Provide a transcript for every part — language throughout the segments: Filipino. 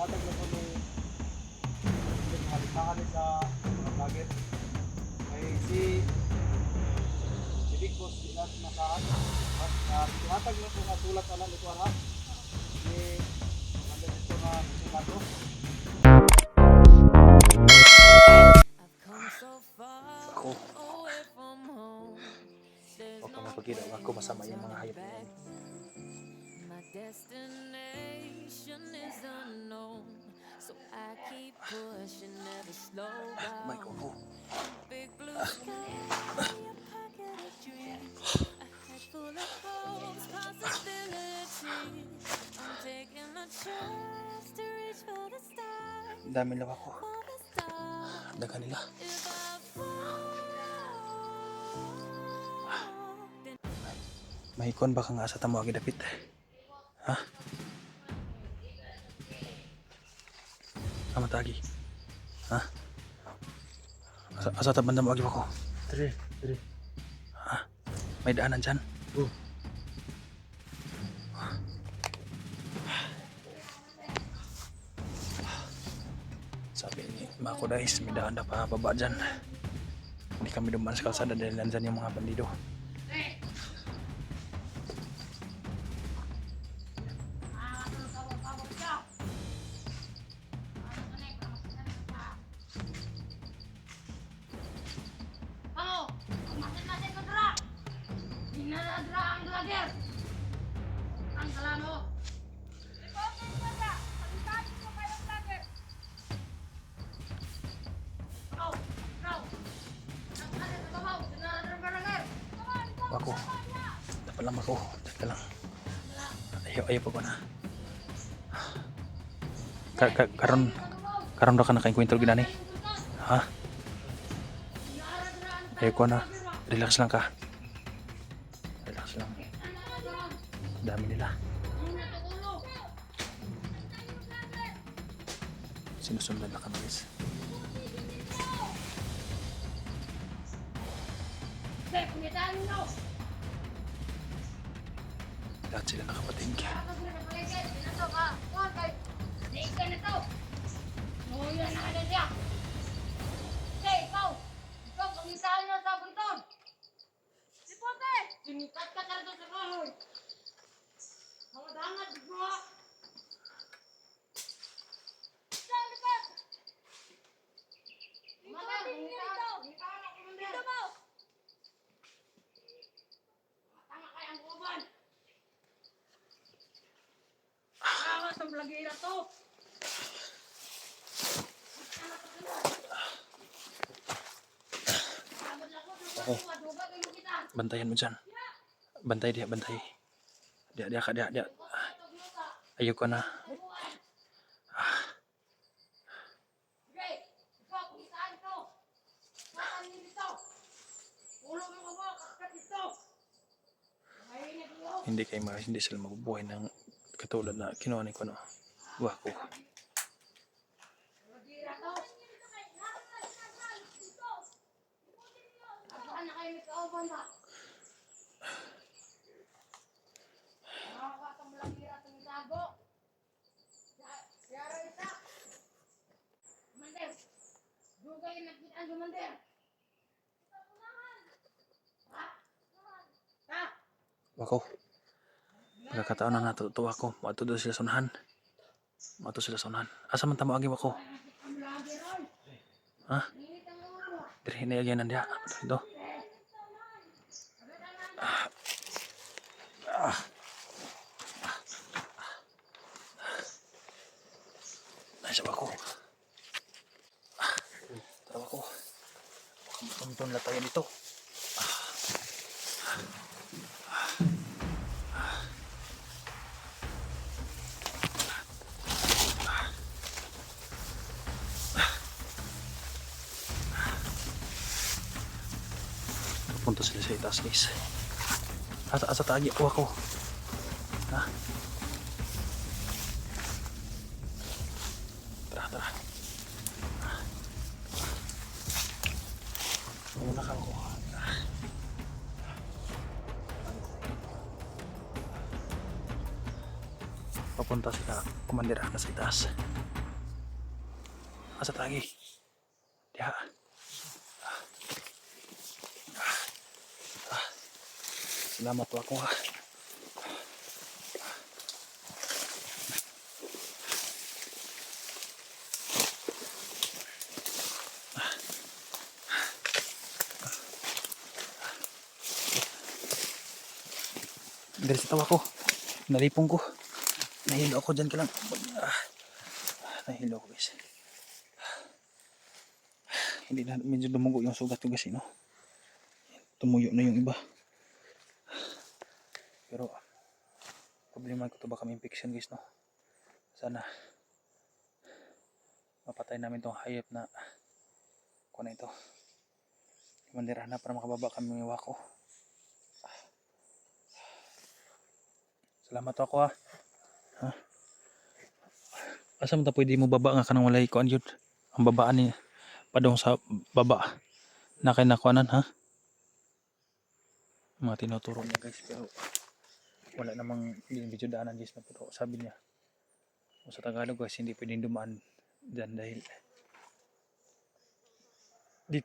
hatag na po ng halitaan sa mga vlogger. May si Big Boss sila nasaan. At hatag na po nga sulat alam ito ha. Ni nandun ito na sinato. Ako. Huwag kang mapagkita. Ako masama yung mga hayop na yan. Destination is unknown, so I keep pushing, never slow down. Mike, upo. Big blue sky, a pocket of dreams, a head full of hopes, possibility. I'm taking a chance to reach for the stars. Dami lang ako. For the stars. Daga nila. If I fall, then Mahikon ba kang asa tamo agi dapit? Ha? Amat agi. Ha? Asa tabanda mo agi ako? Dire. Ha? May daanan dyan? Oh. Sabi ni Mako Dais, may daan na pa baba dyan. Hindi kami dumaan sa kalsada dahil nandyan yung mga bandido. Ako, dapat lang ako. Teka lang. Ayaw pa ko na. Karon na ka nakainkwentro ginani. Ha? Ayaw ko na. Relax lang ka. Relax lang. Dami nila. Sinusundan na kami guys. Lahat sila nakapating. Okay. Bantayan mo dyan. Bantay dia, bantay. Dia. Ayaw ko na. Hindi sila mabubuhay ng katulad na kinuha ni ko no. Wako. Wako. Pagkakataon na natutuwa ko. Mato doon sila sunahan. Asa man tamo agi wako? Ha? Diri hinayagyan nandiya. Ito. Nasa wako. Tara wako. Tuntun na tayo dito. Punta sila sa itaas guys. Asa tagi ako. Ha? Tara. Muna ka ako. Papunta sila kumandira na sa itaas. Asa tagi. Diha. Salamat po ako ha. Dari sa tawa ko. Nalipong ko. Nahilo ako dyan ka lang. Nahilo ako guys. Hindi na medyo dumugo yung sugat ko guys. No? Tumuyo na yung iba. Pero problema ko to baka may infection guys no. Sana mapatay namin tong hayop na kuha na ito. Mandira na para makababa kami ng wako. Salamat ako ha. Asa mo ta pwede mo baba nga kanang walay kuan jud. Ang babaan ni padong sa baba. Na kay nakuanan ha. Mga tinuturo niya guys pero wala namang video daanan guys na pero sabi niya sa Tagalog guys hindi pwedeng dumaan dyan dahil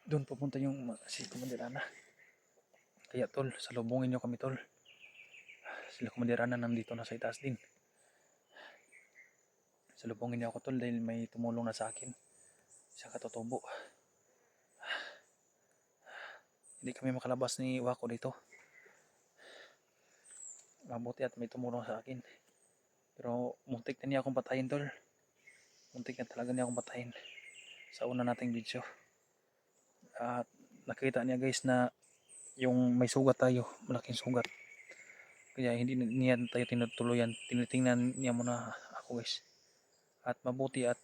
doon pupunta yung si Commander Ana. Kaya tol, salubungin nyo kami tol. Sila Commander Ana nandito na sa itaas din. Salubungin niyo ako tol dahil may tumulong na sa akin. Isang katutubo. Hindi kami makalabas ni Wako dito. Mabuti at may tumulong sa akin. Pero muntik na niya akong patayin tol. Muntik na talaga niya akong patayin. Sa una nating video. At nakita niya guys na yung may sugat tayo. Malaking sugat. Kaya hindi niya tayo tinutuluyan. Tinitingnan niya muna ako guys. At mabuti at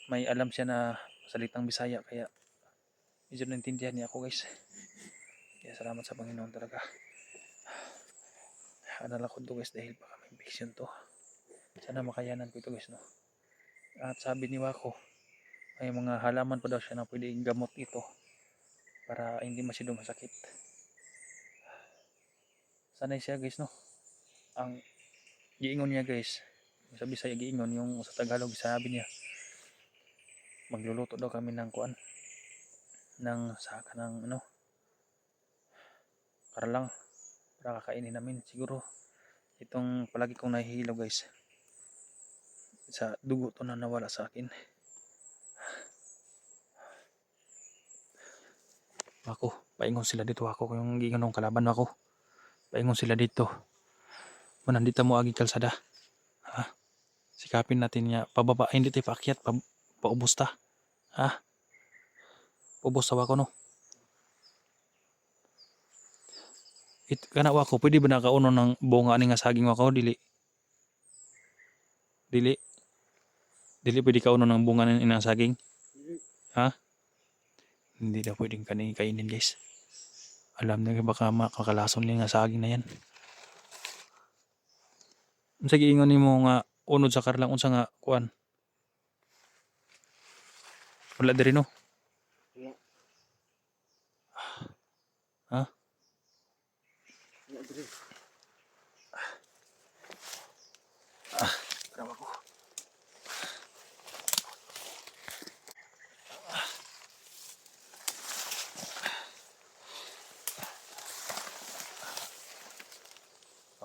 may alam siya na salitang Bisaya. Kaya medyo naintindihan niya ako guys. Kaya salamat sa Panginoon talaga. Anala ko to guys dahil baka may infection to. Sana makayanan ko ito guys no. At sabi ni Wako may mga halaman pa daw siya na pwede gamot ito para hindi masyadong masakit. Sanay siya guys no. Ang giingon niya guys sa Bisaya giingon yung sa Tagalog sabi niya magluluto daw kami ng kuan ng saka ng ano karalang para kakainin namin. Siguro itong palagi kong nahihilaw guys sa dugo to na nawala sa akin. Ako, paingon sila dito ako yung gingon ng kalaban ako. Paingon sila dito. Manandita mo agi kalsada. Ha? Sikapin natin niya pababa hindi tayo paakyat paubos ta. Ha? Paubos tawa ko no. Kana wako pwede ba nakauno ng bunga ni nga saging wako dili pwede kauno ng bunga ni nga saging ha hindi daw pwedeng kainin guys. Alam niya baka makakalason niya nga saging na yan. Unsa giingon nimo nga unod sa karlang unsa nga kuan wala diri no ha. Tara ako.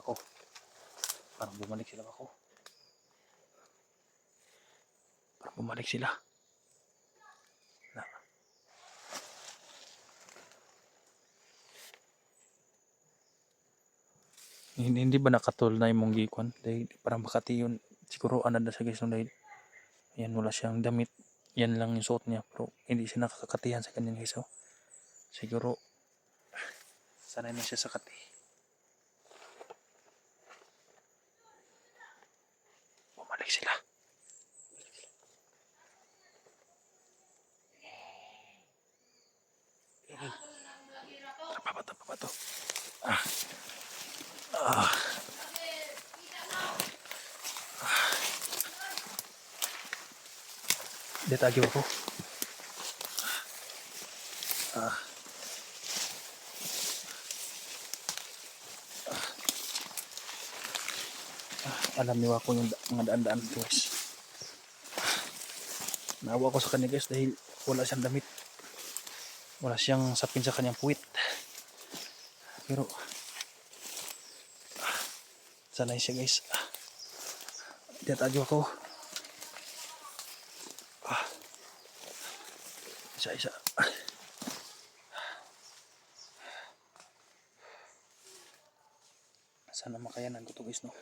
Ako. Parang bumalik sila ako. Parang bumalik sila. Na. Hindi ba nakatol na yung mong gikon? Dahil parang Makati yun. Siguro anad na sa guys no dahil ayan wala siyang damit. yan lang yung suot niya, pero hindi siya nakakatihan sa ganyan guys. Oh. Siguro sanay na siya sa kati. Bumalik sila. Tara, baba to. Dito agyo ako. Alam niyo ako yung mga daan-daan guys. Naawa ko sa kanya guys dahil wala siyang damit. Wala siyang sapin sa kanyang puwit. Pero sanay siya guys. Dito agyo ako. Isa-isa. Sana makayanan ko to guys no.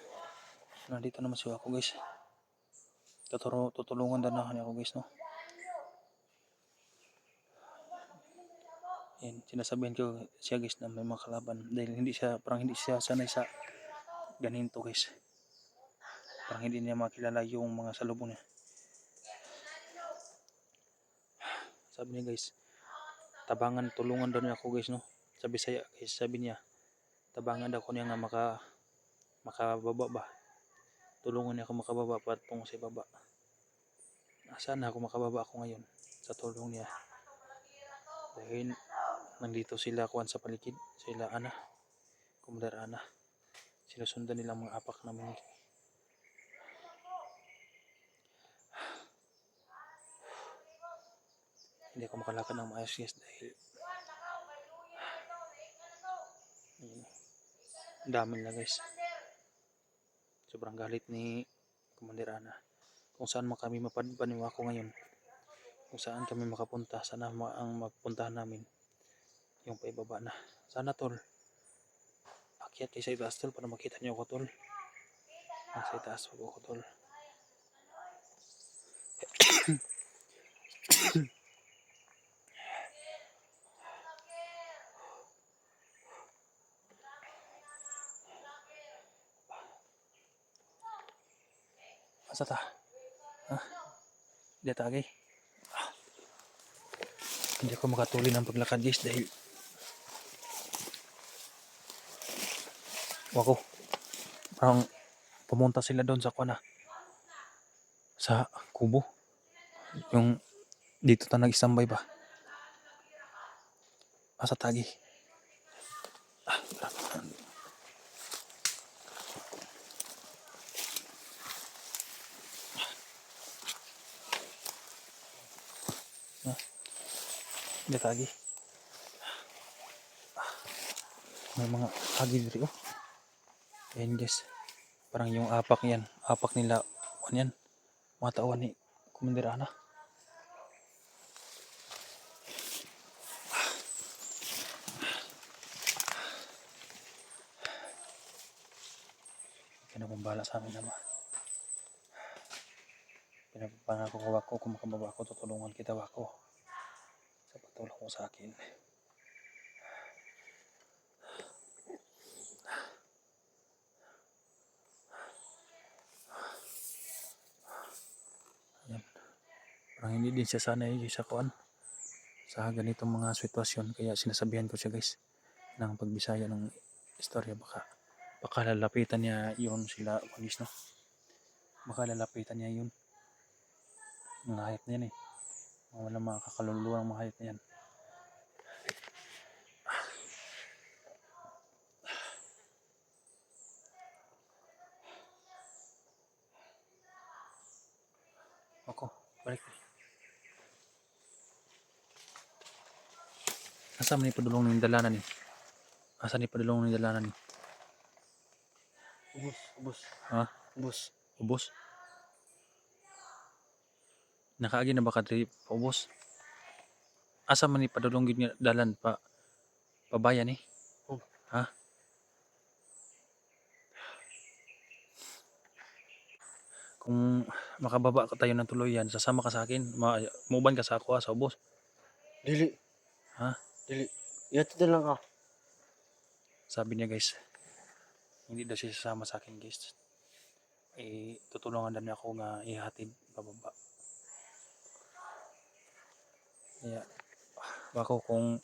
Nandito naman siya ako guys. Tutulungan din na ako guys no. Yan, sinasabihan ko siya guys na may mga kalaban dahil hindi siya sanay sa ganito guys. Parang hindi niya makilala yung mga salubong niya. Sabi niya guys, tabangan, tulungan daw niya ako guys no. Sa Bisaya guys, sabi niya, tabangan daw ko niya nga makababa ba. Tulungan niya ako makababa patungkol sa baba. Sana ako makababa ako ngayon sa tulong niya. Dahil nandito sila kuwan sa paligid, sila Ana, Commander Ana. Sinusundan nila mga apak namin. Hindi ako makalakad ng maayos guys dahil dami nila guys. Sobrang galit ni Commander Ana. Kung saan kami mapadpaniwa ko ngayon. Kung saan kami makapunta. Sana ang magpuntahan namin yung paibaba na. Sana tol. Akyat kayo sa itaas tol para makita niyo ako tol. Sa itaas ako tol. Asa ta? Dito agay. Hindi ako makatuloy ng paglakad guys dahil wako. Parang pumunta sila doon sa kuana. Sa kubo. Yung dito ta nag-istambay ba? Asa tagi? Dito tagi. May mga hagi dito. Ayan guys. Parang yung apak yan. Apak nila. Ano yan? Mga tawan ni Commander Ana. Pinagbabala sa amin naman. Pinapangako ko ako kung makababa ako, tutulungan kita ako. Sa pagtulong mo sa akin. Ayan. Parang hindi din siya sanay sa kuan. Sa ganitong mga sitwasyon. Kaya sinasabihan ko siya guys. Ng pagbisaya ng istorya. Baka lalapitan niya yun sila. No? Baka lalapitan niya yun. Mga hayop na yan eh. Wala mga kakaluluwa ng mga hayop na yan. Ako, balik. Asa man ipadulong ng dalanan ni? Asa ni padulong ng dalanan ni? Ubos. Ha? Ubos? Nakaagi na ba ka diri ubos? Asa man ipadulong gyud nga dalan pabayan ni? Oh. Kung makababa ka tayo ng tuluyan, sasama ka sa akin. Muban ka sa ako sa ubos. Dili. Ha? Dili. Iyat na lang ka. Sabi niya guys, hindi daw siya sasama sa akin guys. Tutulungan daw niya ako nga ihatid pababa. Kaya, bako kung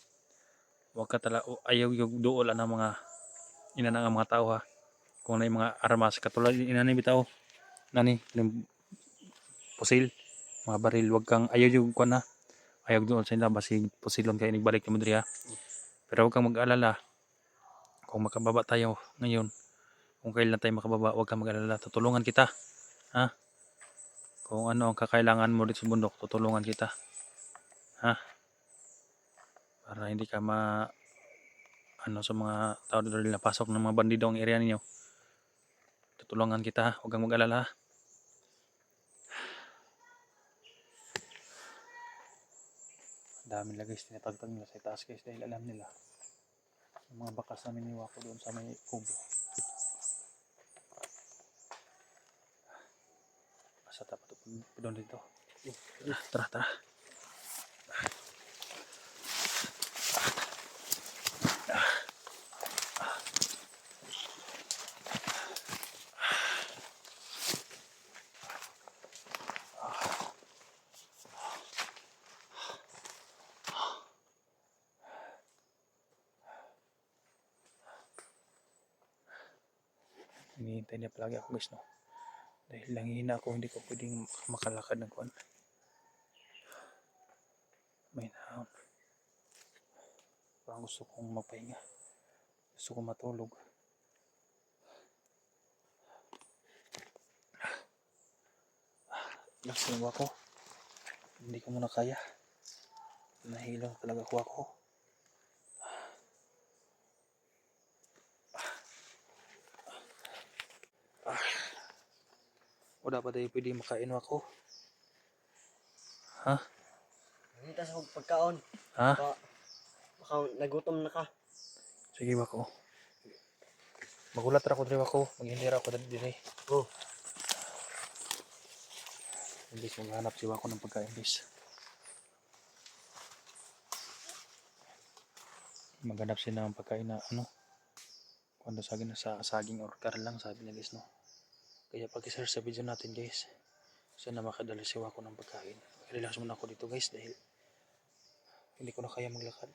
wag ka ayaw yung dool ang mga inanang ang mga tao ha. Kung na yung mga armas, katulad inanay bitaw, nani, yung pusil, mga baril, wag kang ayaw yung kuan na. Ayaw doon sa inyo, basi pusilon kayo nagbalik yung madri ha. Pero wag kang mag-alala, kung makababa tayo ngayon, kung kailan tayo makababa, wag kang mag-alala, tutulungan kita. Ha? Kung ano ang kakailangan mo dito sa bundok, tutulungan kita. Ha? Para hindi ka sa mga tao dito na pasok ng mga bandido ang area ninyo. Tutulungan kita, ha? Huwag kang mag-alala. Dami nila guys, tinatagtag nila sa itaas guys dahil alam nila yung mga bakas namin iwa ko doon sa may kubo. Basta dapat doon dito. Tara, tara. Hinihintay niya palagi ako guys, no? Dahil langhihina ako, hindi ko pwedeng makalakad ng kuwan. May naon. Parang gusto kong magpahinga. Gusto kong matulog. Lasing ako. Hindi ko muna kaya. Nahilo talaga ako. Wala ba tayo pwede makain ako? Ha? Nangita sa pagkaon. Ha? Baka nagutom na ka. Sige ba ko? Magulat ra ko diri ako. Maghindi ra ako diri. Oh. Imbis maghanap siya ako ng pagkain guys. Maghanap siya ng pagkain na kung sa saging or lang sabi niya guys, no? Kaya pag-search sa video natin guys, sana makadala siya ako ng pagkain. Relax muna ako dito guys dahil hindi ko na kaya maglakad.